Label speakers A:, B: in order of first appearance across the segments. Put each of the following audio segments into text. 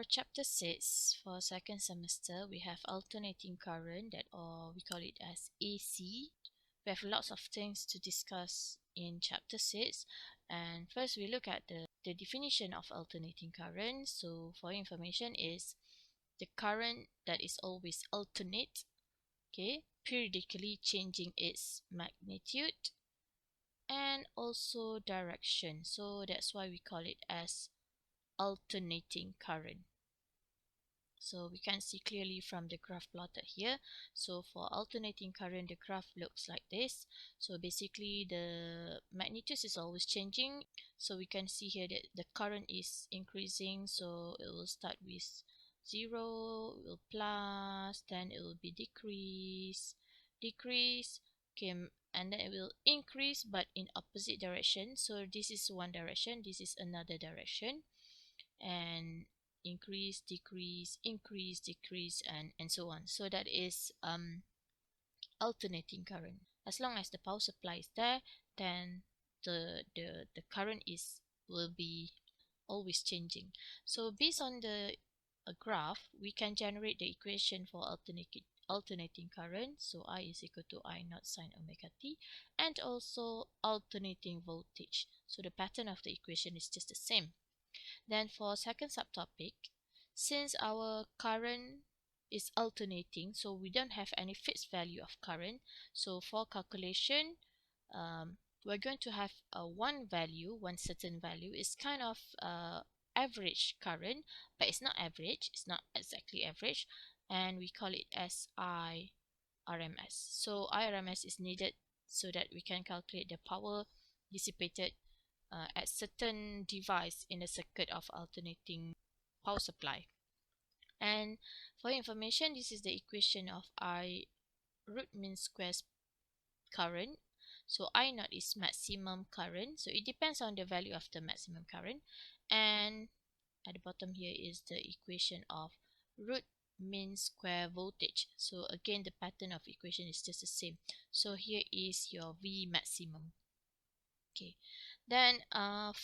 A: chapter 6 for second semester, we have alternating current, that or we call it as AC. We have lots of things to discuss in chapter 6, and first we look at the definition of alternating current. So for information is the current that is always alternate, okay, periodically changing its magnitude and also direction. So that's why we call it as alternating current. So we can see clearly from the graph plotted here. So for alternating current, the graph looks like this. So basically the magnitude is always changing. So we can see here that the current is increasing. So it will start with 0, it will plus, then it will be decrease, okay, and then it will increase but in opposite direction. So this is one direction, this is another direction, and increase, decrease, increase, decrease, and so on. So that is alternating current. As long as the power supply is there, then the current will be always changing. So based on the graph, we can generate the equation for alternating current. So I is equal to I naught sine omega t, and also alternating voltage. So the pattern of the equation is just the same. Then for second subtopic, since our current is alternating, so we don't have any fixed value of current. So for calculation, we're going to have one certain value. It's kind of average current, but it's not average. It's not exactly average, and we call it as IRMS. So IRMS is needed so that we can calculate the power dissipated at certain device in the circuit of alternating power supply. And for information, this is the equation of I root mean squares current. So I naught is maximum current, so it depends on the value of the maximum current. And at the bottom here is the equation of root mean square voltage. So again, the pattern of equation is just the same. So here is your V maximum. Okay, then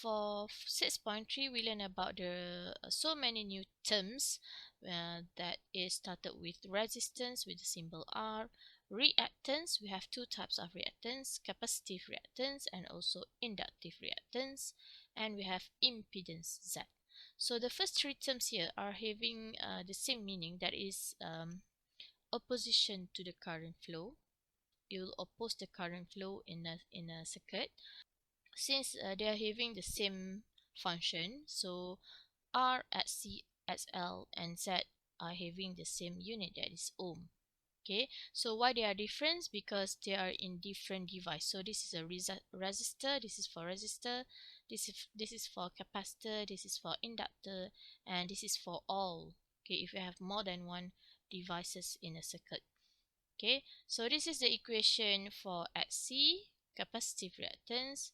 A: for 6.3 we learn about the so many new terms that is started with resistance with the symbol R, reactance. We have two types of reactance: capacitive reactance and also inductive reactance, and we have impedance Z. So the first three terms here are having the same meaning, that is opposition to the current flow. You will oppose the current flow in a circuit. Since they are having the same function, so R at C, SL, and Z are having the same unit, that is ohm. Okay, so why they are different? Because they are in different device. So this is a resistor, this is for resistor, this is for capacitor, this is for inductor, and this is for all. Okay, if you have more than one devices in a circuit. Okay, so this is the equation for at C, capacitive reactance.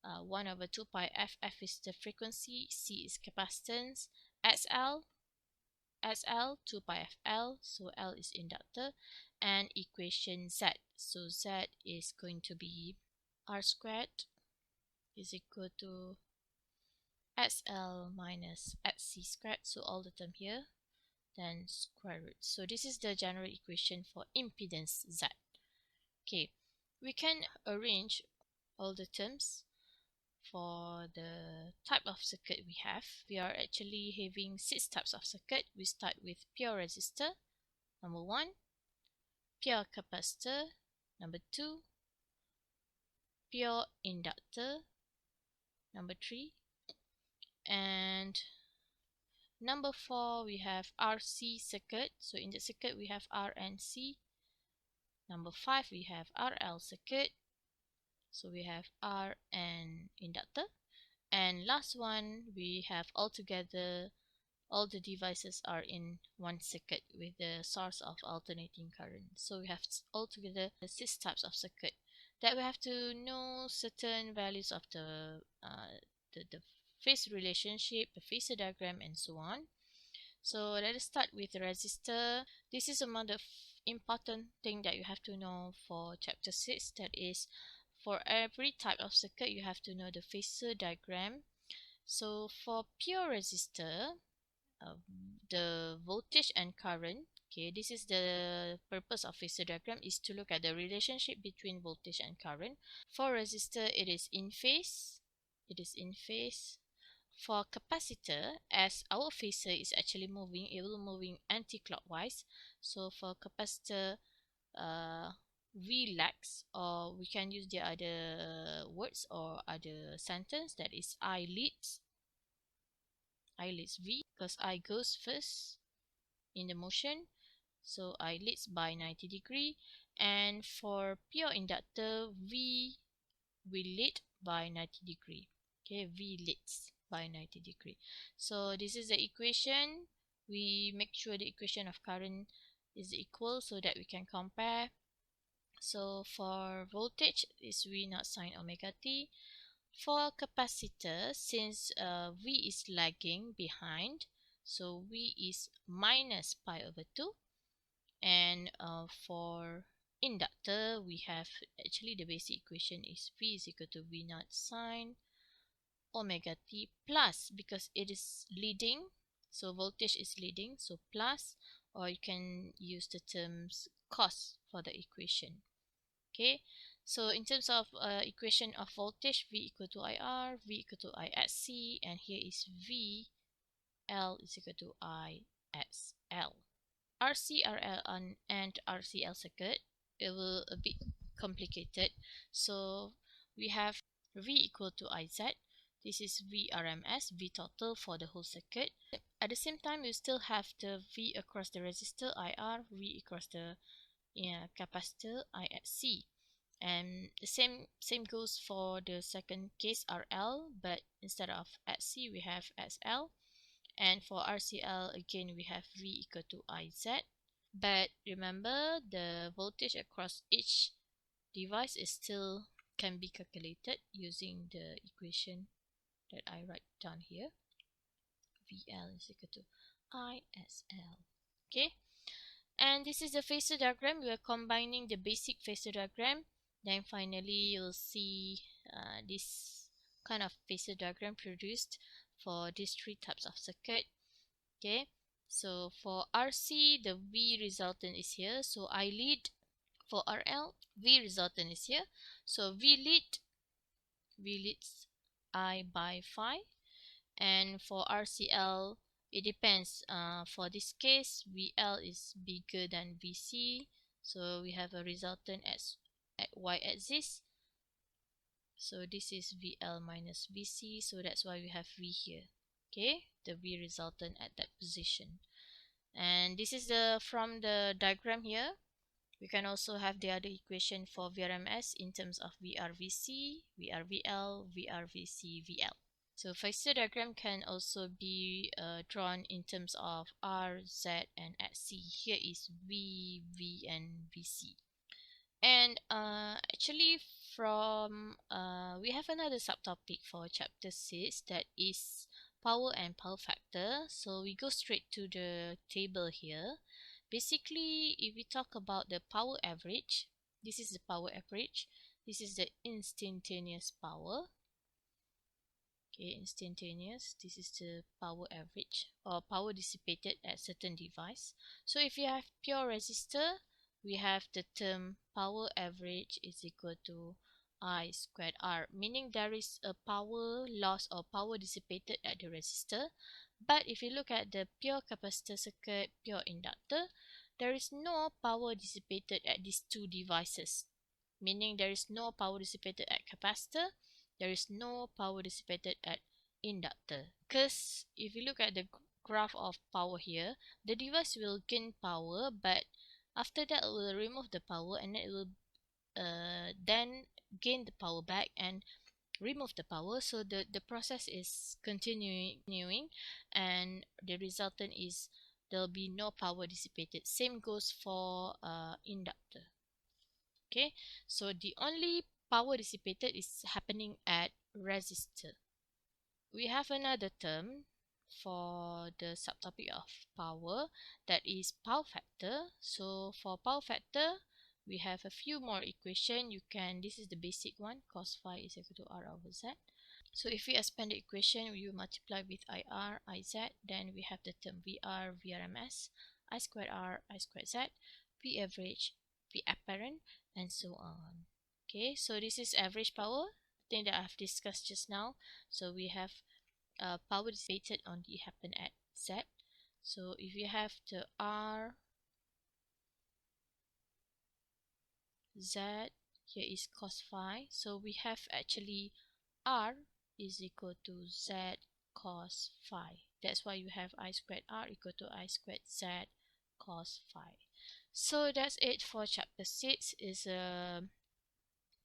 A: 1 over 2 pi f. F is the frequency, C is capacitance, SL 2 pi FL, so L is inductor, and equation Z. So Z is going to be R squared is equal to SL minus SC squared, so all the term here, then square root. So this is the general equation for impedance Z. Okay, we can arrange all the terms for the type of circuit we have. We are actually having 6 types of circuit. We start with pure resistor, number 1, pure capacitor, number 2, pure inductor, number 3, and number 4 we have RC circuit. So in the circuit we have R and C. Number 5 we have RL circuit. So we have R and inductor. And last one, we have altogether all the devices are in one circuit with the source of alternating current. So we have altogether 6 types of circuit that we have to know certain values of the phase relationship, the phasor diagram, and so on. So let us start with the resistor. This is among the important thing that you have to know for chapter 6. That is, for every type of circuit, you have to know the phasor diagram. So for pure resistor, uh, the voltage and current. Okay, this is the purpose of phasor diagram, is to look at the relationship between voltage and current. For resistor, it is in phase. It is in phase. For capacitor, as our phasor is actually moving, it will moving anti-clockwise. So for capacitor, V lags, or we can use the other words or other sentence, that is I leads. I leads V, because I goes first in the motion, so I leads by 90 degree. And for pure inductor, V will lead by 90 degree. Okay, V leads by 90 degree. So this is the equation. We make sure the equation of current is equal so that we can compare. So for voltage is V naught sine omega t. For capacitor, since V is lagging behind, so V is minus pi over 2. And for inductor, we have actually the basic equation is V is equal to V naught sine omega t plus, because it is leading, so voltage is leading, so plus, or you can use the terms cos for the equation. Okay, so in terms of equation of voltage, V equal to IR, V equal to ISC, and here is V L is equal to ISL. RC, RL, and RCL circuit, it will a bit complicated. So we have V equal to IZ. This is V RMS, V total for the whole circuit. At the same time, you still have the V across the resistor, IR, V across the capacitor, ISC. And the same goes for the second case, RL, but instead of SC, we have SL. And for RCL, again, we have V equal to IZ. But remember, the voltage across each device is still can be calculated using the equation that I write down here. VL is equal to ISL. Okay, and this is the phasor diagram. We are combining the basic phasor diagram. Then finally, you'll see this kind of phasor diagram produced for these three types of circuit. Okay, so for RC, the V resultant is here, so I lead. For RL, V resultant is here, so V leads I by phi. And for RCL, it depends. For this case, VL is bigger than VC, so we have a resultant at Y axis. So this is VL minus VC, so that's why we have V here. Okay, the V resultant at that position. And this is the from the diagram here. We can also have the other equation for VRMS in terms of VRVC, VRVL, VRVC, VL. So phasor diagram can also be drawn in terms of R, Z, and SC. Here is V, V, and VC. And actually from we have another subtopic for chapter 6, that is power and power factor. So we go straight to the table here. Basically, if we talk about the power average, this is the power average. This is the instantaneous power. Okay, instantaneous. This is the power average or power dissipated at certain device. So if you have pure resistor, we have the term power average is equal to I squared R, meaning there is a power loss or power dissipated at the resistor. But if you look at the pure capacitor circuit, pure inductor, there is no power dissipated at these two devices, meaning there is no power dissipated at capacitor, there is no power dissipated at inductor. Because if you look at the graph of power here, the device will gain power, but after that it will remove the power, and it will then gain the power back and remove the power. So the process is continuing, and the resultant is there'll be no power dissipated. Same goes for inductor. Okay, so the only power dissipated is happening at resistor. We have another term for the subtopic of power, that is power factor. So for power factor, we have a few more equation. You can, this is the basic one, cos phi is equal to R over Z. So if we expand the equation, you multiply with IR, IZ, then we have the term VR, VRMS, I squared R, I squared Z, P average, P apparent, and so on. Okay, so this is average power, thing that I've discussed just now. So we have power dissipated only happen at Z. So if you have the R, Z, here is cos phi. So we have actually R is equal to Z cos phi. That's why you have I squared R equal to I squared Z cos phi. So that's it for chapter 6. Is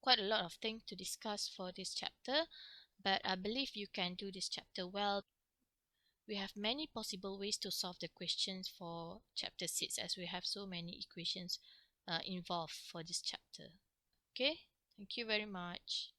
A: quite a lot of things to discuss for this chapter, but I believe you can do this chapter well. We have many possible ways to solve the questions for chapter 6 as we have so many equations involved for this chapter. Okay, thank you very much.